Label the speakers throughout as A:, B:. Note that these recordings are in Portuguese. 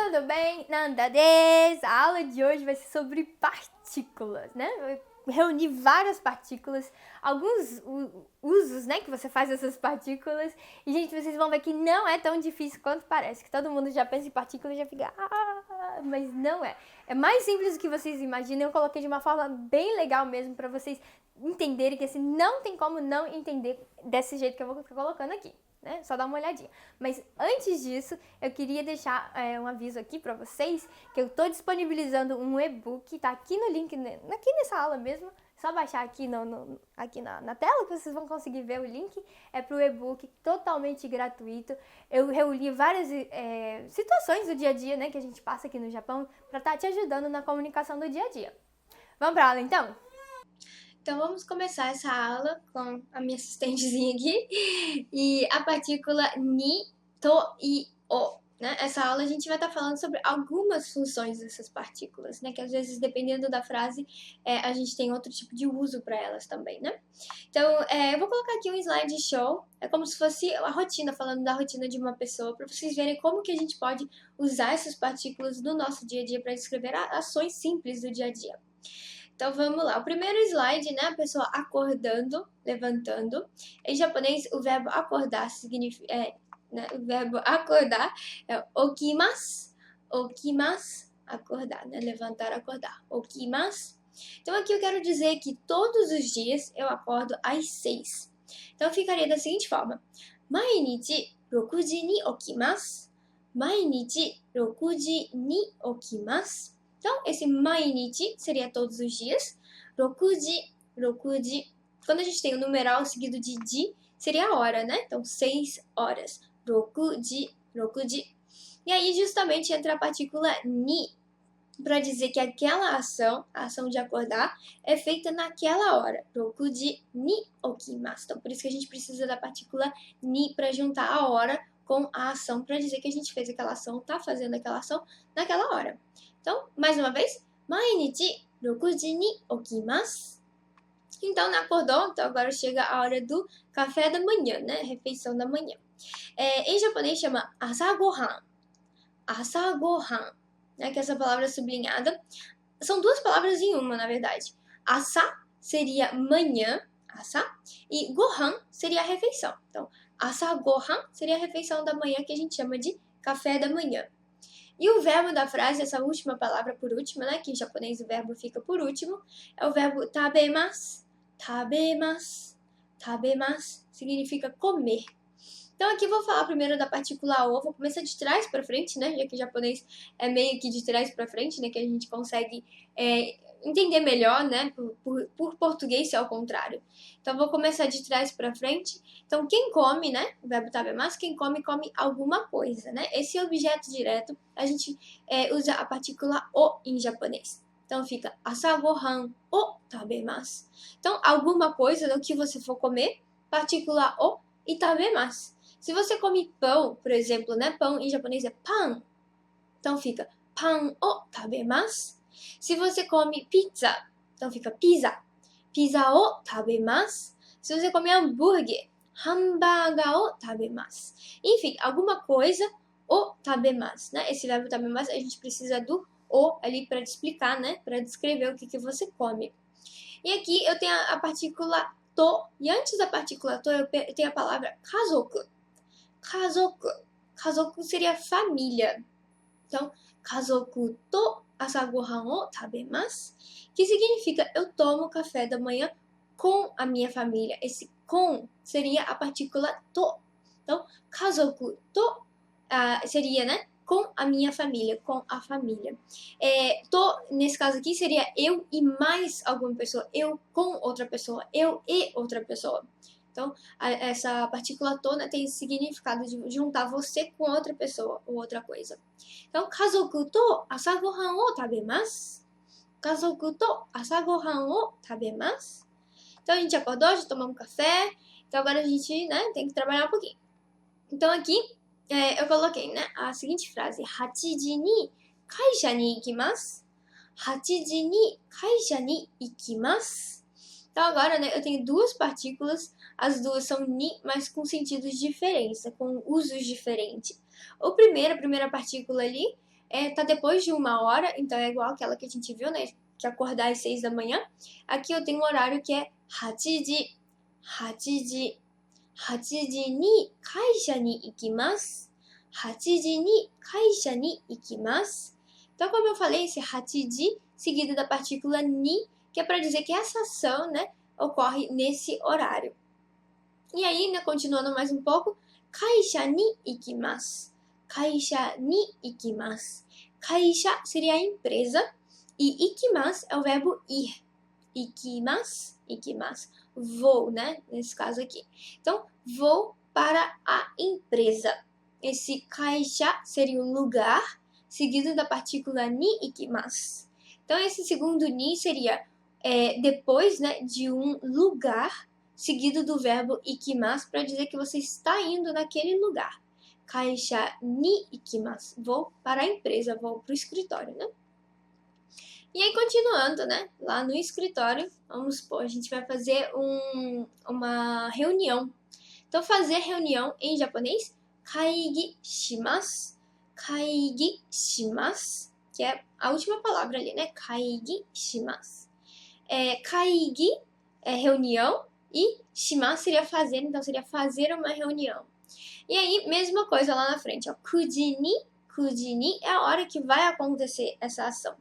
A: tudo bem? Nanda des! A aula de hoje vai ser sobre partículas, né? Eu reuni várias partículas, alguns usos, né, que você faz dessas partículas. E, gente, vocês vão ver que não é tão difícil quanto parece. Que todo mundo já pensa em partículas e já fica... mas não é. É mais simples do que vocês imaginam. Eu coloquei de uma forma bem legal mesmo pra vocês entenderem que assim, não tem como não entender desse jeito que eu vou ficar colocando aqui. Né? Só dá uma olhadinha. Mas antes disso, eu queria deixar um aviso aqui pra vocês que eu tô disponibilizando um e-book, tá aqui no link, aqui nessa aula mesmo. Só baixar aqui, aqui na tela que vocês vão conseguir ver o link. É pro e-book totalmente gratuito. Eu reuni várias situações do dia a dia, né, que a gente passa aqui no Japão pra estar te ajudando na comunicação do dia a dia. Vamos pra aula então? Então vamos começar essa aula com a minha assistentezinha aqui e a partícula ni, to e o. Né? Essa aula a gente vai estar falando sobre algumas funções dessas partículas, né? Que às vezes, dependendo da frase, a gente tem outro tipo de uso para elas também, né? Então, eu vou colocar aqui um slide show, é como se fosse a rotina, falando da rotina de uma pessoa, para vocês verem como que a gente pode usar essas partículas no nosso dia a dia para descrever ações simples do dia a dia. Então vamos lá, o primeiro slide, né, a pessoa acordando, levantando. Em japonês, o verbo acordar significa, né, o verbo acordar é okimasu, okimasu, acordar, né, levantar, acordar, okimasu. Então aqui eu quero dizer que todos os dias eu acordo às 6. Então ficaria da seguinte forma: Mainichi 6 ni okimasu, Mainichi 6 ni okimasu. Então, esse mainichi seria todos os dias. Rokuji, rokuji. Quando a gente tem o numeral seguido de ji, seria a hora, né? Então, 6 horas. Rokuji, rokuji. E aí, justamente, entra a partícula ni, para dizer que aquela ação, a ação de acordar, é feita naquela hora. Rokuji ni okimasu. Então, por isso que a gente precisa da partícula ni para juntar a hora com a ação, para dizer que a gente fez aquela ação, tá fazendo aquela ação naquela hora. Então, mais uma vez, mainichi 6 ni okimasu. Então, acordou, então agora chega a hora do café da manhã, né? Refeição da manhã. Em japonês chama asagohan. Asagohan, né? Que é essa palavra sublinhada. São duas palavras em uma, na verdade. Asa seria manhã, asa, e gohan seria a refeição. Então, asagohan seria a refeição da manhã que a gente chama de café da manhã. E o verbo da frase, essa última palavra por última, né, que em japonês o verbo fica por último, é o verbo tabemasu. Tabemasu. Tabemasu significa comer. Então aqui eu vou falar primeiro da partícula o, vou começar de trás para frente, né, já que o japonês é meio que de trás para frente, né, que a gente consegue entender melhor, né, por português ser ao contrário. Então vou começar de trás para frente. Então quem come, né, o verbo tabemasu, quem come, come alguma coisa, né. Esse objeto direto, a gente usa a partícula o em japonês. Então fica asagohan o tabemasu. Então alguma coisa do que você for comer, partícula o e tabemasu. Se você come pão, por exemplo, né, pão em japonês é pan. Então fica pan o tabemasu. Se você come pizza, então fica pizza. Pizza o tabemasu. Se você come hambúrguer, hambúrguer o tabemasu. Enfim, alguma coisa o tabemasu, né? Esse verbo tabemasu, a gente precisa do o ali para te explicar, né? Para descrever o que você come. E aqui eu tenho a partícula to. E antes da partícula to, eu tenho a palavra kazoku. Kazoku. Kazoku seria família. Então, kazoku to asagohan o tabemasu, que significa eu tomo café da manhã com a minha família. Esse com seria a partícula to. Então, kazoku to seria, né, com a minha família, com a família. To, nesse caso aqui, seria eu e mais alguma pessoa, eu com outra pessoa, eu e outra pessoa. Então, essa partícula to, né, tem esse significado de juntar você com outra pessoa ou outra coisa. Então, kazoku to asagohan o tabemasu. Kazoku to asagohan o tabemasu. Então, a gente acordou, já tomamos café. Então, agora a gente, né, tem que trabalhar um pouquinho. Então, aqui, eu coloquei, né, a seguinte frase. 8時に会社に行きます。8時に会社に行きます。Então, agora, né, eu tenho duas partículas, as duas são ni, mas com sentidos diferentes, com usos diferentes. A primeira partícula ali tá depois de 1 hora, então é igual aquela que a gente viu, né? Que acordar às 6 da manhã. Aqui eu tenho um horário que é 8時、8時、8時に会社に行きます。8時に会社に行きます。Então, como eu falei, esse 8時, seguido da partícula ni, que é para dizer que essa ação, né, ocorre nesse horário. E aí, né, continuando mais um pouco, 会社に行きます。会社に行きます。会社 seria a empresa e 行きます é o verbo ir. 行きます、行きます。Vou, né, nesse caso aqui. Então, vou para a empresa. Esse 会社 seria um lugar, seguido da partícula ni ikimasu. Então, esse segundo ni seria depois, né, de um lugar, seguido do verbo ikimasu, para dizer que você está indo naquele lugar. 会社に行きます. Vou para a empresa, vou para o escritório, né? E aí, continuando, né, lá no escritório, vamos supor, a gente vai fazer uma reunião. Então, fazer reunião em japonês, 会議します。会議します. Que é a última palavra ali, né? 会議します. 会議 é reunião e します seria fazer, então seria fazer uma reunião. E aí, mesma coisa lá na frente, ó. 9時にé a hora que vai acontecer essa ação.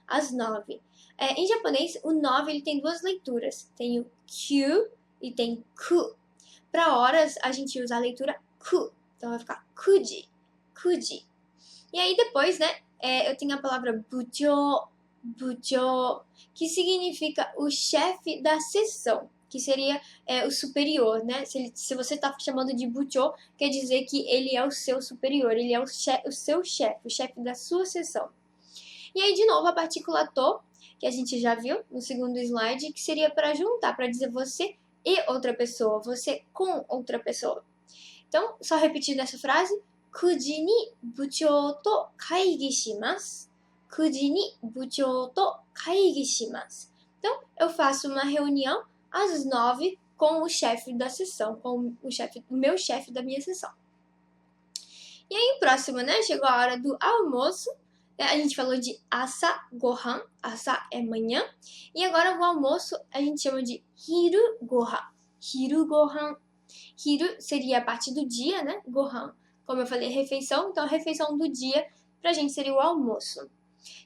A: Às 9. Em japonês, o 9 ele tem duas leituras. Tem o kyu e tem ku. Para horas, a gente usa a leitura ku. Então, vai ficar kuji, kuji. E aí, depois, né, eu tenho a palavra buchou, buchou, que significa o chefe da seção, que seria o superior, né? Se você está chamando de buchou, quer dizer que ele é o seu superior, ele é o seu chefe, o chefe da sua seção. E aí, de novo, a partícula to, que a gente já viu no segundo slide, que seria para juntar, para dizer você e outra pessoa, você com outra pessoa. Então, só repetindo essa frase, 9時に部長と会議します。9時に部長と会議します. Então, eu faço uma reunião às 9 com o chefe da sessão, com o meu chefe da minha sessão. E aí, próximo, né? Chegou a hora do almoço. A gente falou de asa gohan, asa é manhã, e agora o almoço a gente chama de hiru gohan. Hiru gohan. Hiru seria a parte do dia, né? Gohan, como eu falei, refeição, então a refeição do dia pra gente seria o almoço.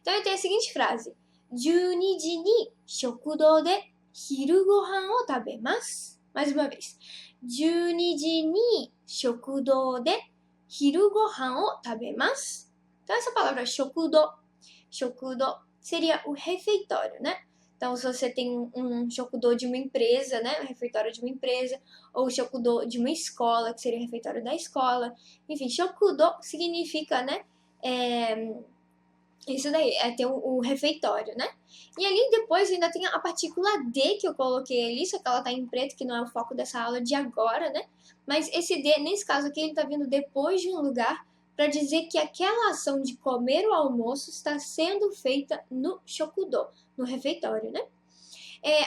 A: Então eu tenho a seguinte frase: 12時に食堂で昼ご飯を食べます. Mais uma vez. 12時に食堂で昼ご飯を食べます. Então, essa palavra shokudo, shokudo seria o refeitório, né? Então, se você tem um shokudo de uma empresa, né? Um refeitório de uma empresa, ou shokudo de uma escola, que seria o refeitório da escola. Enfim, shokudo significa, né? Isso daí, é ter o refeitório, né? E ali depois ainda tem a partícula D que eu coloquei ali, só que ela tá em preto, que não é o foco dessa aula de agora, né? Mas esse D, nesse caso aqui, ele tá vindo depois de um lugar para dizer que aquela ação de comer o almoço está sendo feita no shokudo, no refeitório, né?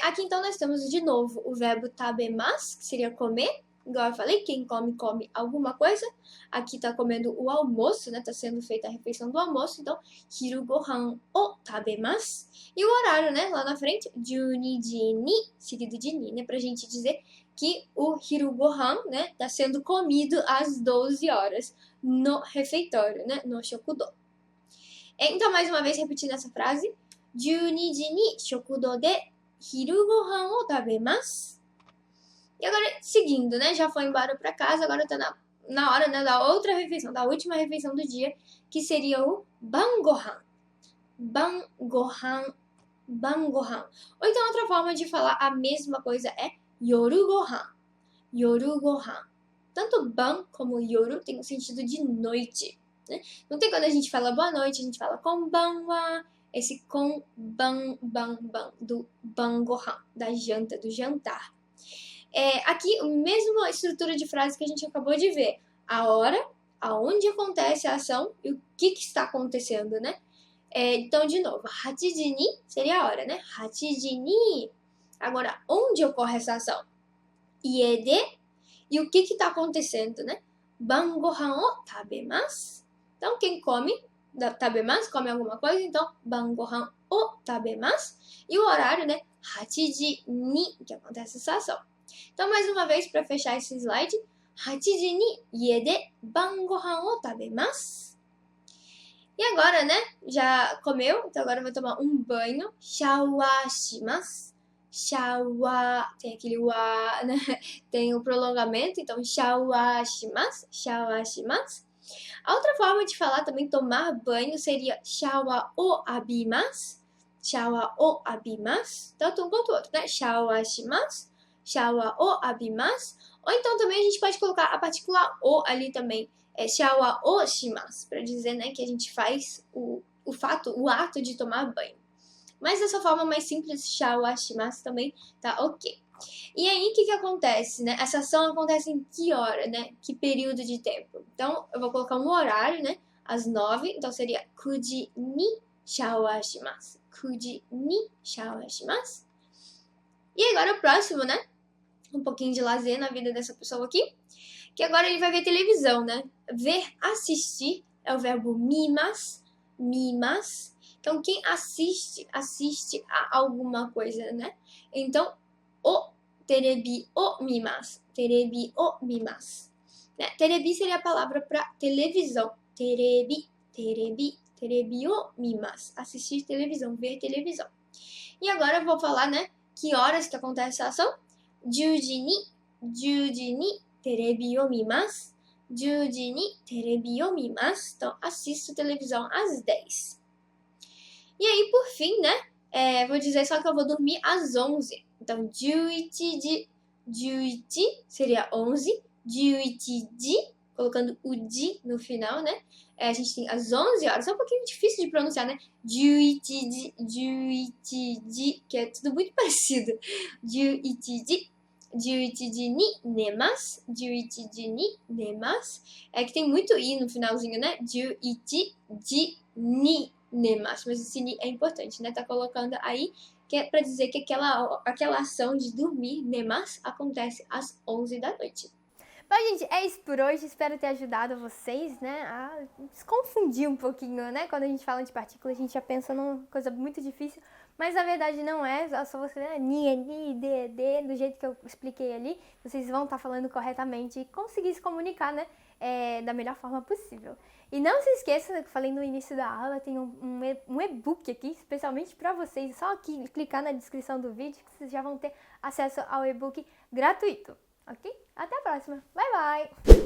A: Aqui então nós temos de novo o verbo tabemasu, que seria comer. Igual eu falei, quem come, come alguma coisa. Aqui tá comendo o almoço, né? Tá sendo feita a refeição do almoço. Então, hiru gohan o tabemasu. E o horário, né? Lá na frente, 12時に, seguido de ni, né? Pra gente dizer que o hiru gohan, né? Tá sendo comido às 12 horas no refeitório, né? No shokudo. Então, mais uma vez, repetindo essa frase. 12時に食堂で昼ご飯を食べます. E agora, seguindo, né? Já foi embora pra casa, agora tá na hora, né, da outra refeição, da última refeição do dia, que seria o bangohan. Bangohan, bangohan. Ou então, outra forma de falar a mesma coisa é yorugohan. Yorugohan. Tanto ban como yoru tem o sentido de noite, né? Não tem quando a gente fala boa noite, a gente fala konbanwa. Esse konban, ban, ban, do bangohan, da janta, do jantar. Aqui, a mesma estrutura de frase que a gente acabou de ver. A hora, aonde acontece a ação e o que está acontecendo, né? Então, de novo, 8時に seria a hora, né? 8時に. Agora, onde ocorre essa ação? Ie de. E o que está acontecendo, né? Bangohan o tabemasu. Então, quem come,
B: tabemasu, come alguma coisa, então bangohan o tabemasu. E o horário, né? 8 ni, que acontece essa ação. Então, mais uma vez, para fechar esse slide, 8 ni ie de bangohan o tabemasu. E agora, né? Já comeu, então agora vai tomar um banho. Shawa shimasu. Shawa, tem aquele wa, né? Tem o prolongamento, então shawa shimasu, shawa shimasu. A outra forma de falar também tomar banho seria shawa o abimasu, shawa o abimasu, tanto um quanto o outro, né? Shawa shimasu, shawa o abimasu. Ou então também a gente pode colocar a partícula o ali também, shawa o shimasu, para dizer, né, que a gente faz o ato de tomar banho. Mas dessa forma mais simples, shawa shimasu também tá ok. E aí, o que acontece, né? Essa ação acontece em que hora, né? Que período de tempo? Então, eu vou colocar um horário, né? Às 9, então seria 9 ni shawa shimasu. 9 ni shawa shimasu. E agora o próximo, né? Um pouquinho de lazer na vida dessa pessoa aqui. Que agora ele vai ver televisão, né? Ver, assistir, é o verbo mimasu, mimasu. Então, quem assiste a alguma coisa, né? Então, o terebi o mimasu. Terebi o mimasu. Né? Terebi seria a palavra para televisão. Terebi, terebi, terebi o mimasu. Assistir televisão, ver televisão. E agora eu vou falar, né? Que horas que acontece a ação? 10 時にテレビを見ます。10時にテレビを見ます。Então, assisto televisão às 10. E aí, por fim, né? Vou dizer só que eu vou dormir às 11. Então, 11時、11 seria 11. 11時, colocando o di no final, né? A gente tem às 11 horas. É um pouquinho difícil de pronunciar, né? 11時, que é tudo muito parecido. 11時. 11時に寝ます。11時に寝ます。É que tem muito i no finalzinho, né? 11時に寝ます。Mas esse ni é importante, né? Tá colocando aí, que é pra dizer que aquela ação de dormir, nemas, acontece às 11 da noite.
A: Bom, gente, é isso por hoje. Espero ter ajudado vocês, né, a se confundir um pouquinho, né? Quando a gente fala de partículas, a gente já pensa numa coisa muito difícil, mas na verdade não é. Só você, né, ni, de, do jeito que eu expliquei ali, vocês vão estar falando corretamente e conseguir se comunicar, né, da melhor forma possível. E não se esqueça, que eu falei no início da aula, tem um e-book aqui, especialmente para vocês. É só aqui clicar na descrição do vídeo que vocês já vão ter acesso ao e-book gratuito. Ok? Até a próxima. Bye, bye!